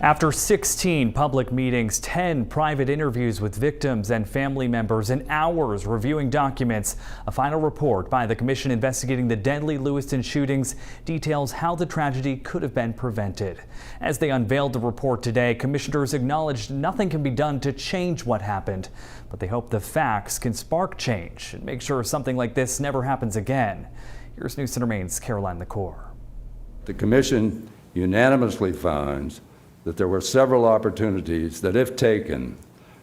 After 16 public meetings, 10 private interviews with victims and family members, and hours reviewing documents, a final report by the commission investigating the deadly Lewiston shootings details how the tragedy could have been prevented. As they unveiled the report today, commissioners acknowledged nothing can be done to change what happened, but they hope the facts can spark change and make sure something like this never happens again. Here's News Center Maine's Caroline LaCour. The commission unanimously finds that there were several opportunities that, if taken,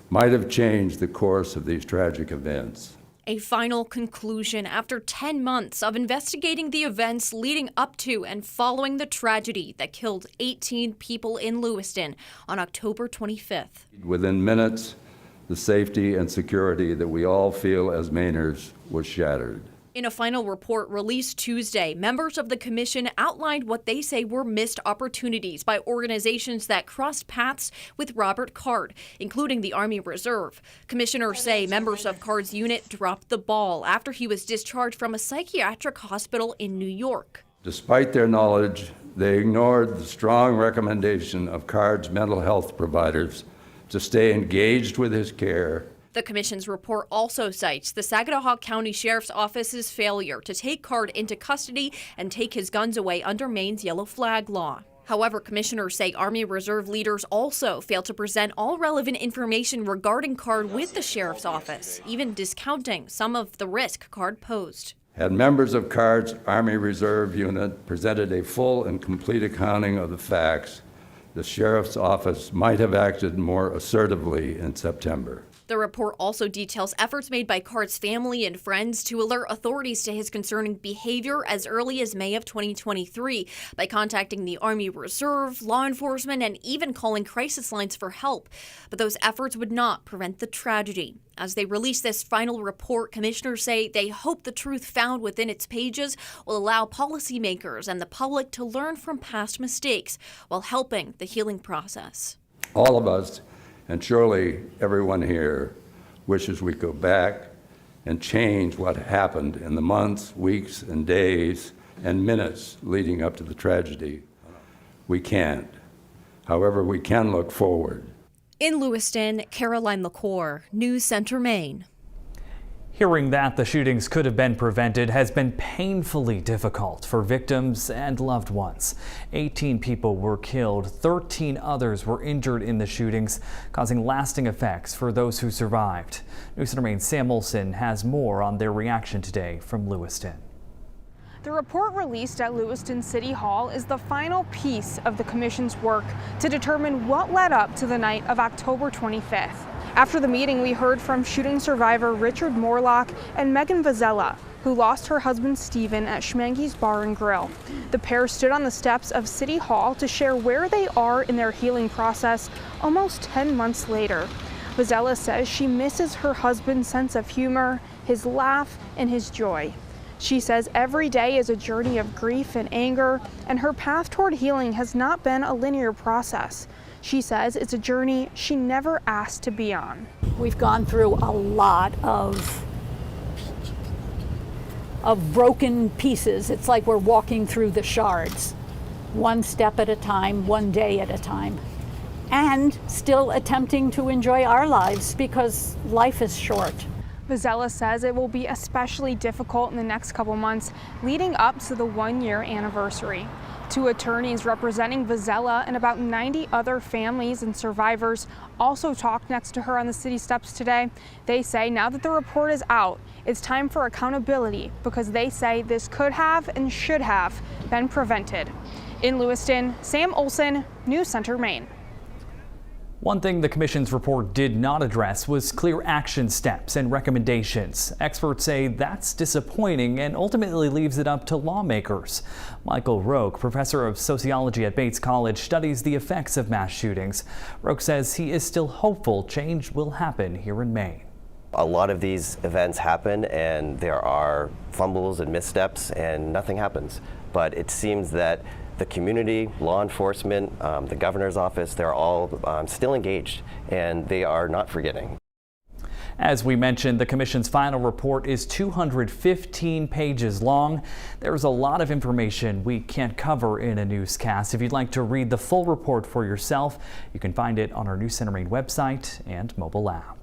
might have changed the course of these tragic events. A final conclusion after 10 months of investigating the events leading up to and following the tragedy that killed 18 people in Lewiston on October 25th. Within minutes, the safety and security that we all feel as Mainers was shattered. In a final report released Tuesday, members of the commission outlined what they say were missed opportunities by organizations that crossed paths with Robert Card, including the Army Reserve. Commissioners say members of Card's unit dropped the ball after he was discharged from a psychiatric hospital in New York. Despite their knowledge, they ignored the strong recommendation of Card's mental health providers to stay engaged with his care. The commission's report also cites the Saginaw County Sheriff's Office's failure to take Card into custody and take his guns away under Maine's yellow flag law. However, commissioners say Army Reserve leaders also failed to present all relevant information regarding Card with the Sheriff's Office, even discounting some of the risk Card posed. Had members of Card's Army Reserve unit presented a full and complete accounting of the facts, the Sheriff's Office might have acted more assertively in September. The report also details efforts made by Card's family and friends to alert authorities to his concerning behavior as early as May of 2023 by contacting the Army Reserve, law enforcement, and even calling crisis lines for help. But those efforts would not prevent the tragedy. As they release this final report, commissioners say they hope the truth found within its pages will allow policymakers and the public to learn from past mistakes while helping the healing process. All of us, and surely everyone here, wishes we go back and change what happened in the months, weeks, and days and minutes leading up to the tragedy. We can't. However, we can look forward. In Lewiston, Caroline LaCour, News Center, Maine. Hearing that the shootings could have been prevented has been painfully difficult for victims and loved ones. 18 people were killed, 13 others were injured in the shootings, causing lasting effects for those who survived. News Center Maine's Sam Olson has more on their reaction today from Lewiston. The report released at Lewiston City Hall is the final piece of the commission's work to determine what led up to the night of October 25th. After the meeting, we heard from shooting survivor Richard Morlock and Megan Vazella, who lost her husband Stephen at Schmangy's Bar and Grill. The pair stood on the steps of City Hall to share where they are in their healing process almost 10 months later. Vazella says she misses her husband's sense of humor, his laugh, and his joy. She says every day is a journey of grief and anger, and her path toward healing has not been a linear process. She says it's a journey she never asked to be on. We've gone through a lot of broken pieces. It's like we're walking through the shards, one step at a time, one day at a time, and still attempting to enjoy our lives because life is short. Vazella says it will be especially difficult in the next couple months leading up to the 1-year anniversary. 2 attorneys representing Vazella and about 90 other families and survivors also talked next to her on the city steps today. They say now that the report is out, it's time for accountability because they say this could have and should have been prevented. In Lewiston, Sam Olson, News Center, Maine. One thing the commission's report did not address was clear action steps and recommendations. Experts say that's disappointing and ultimately leaves it up to lawmakers. Michael Roque, professor of sociology at Bates College, studies the effects of mass shootings. Roque says he is still hopeful change will happen here in Maine. A lot of these events happen and there are fumbles and missteps and nothing happens. But it seems that the community, law enforcement, the governor's office, they're all still engaged and they are not forgetting. As we mentioned, the Commission's final report is 215 pages long. There's a lot of information we can't cover in a newscast. If you'd like to read the full report for yourself, you can find it on our News Center Maine website and mobile app.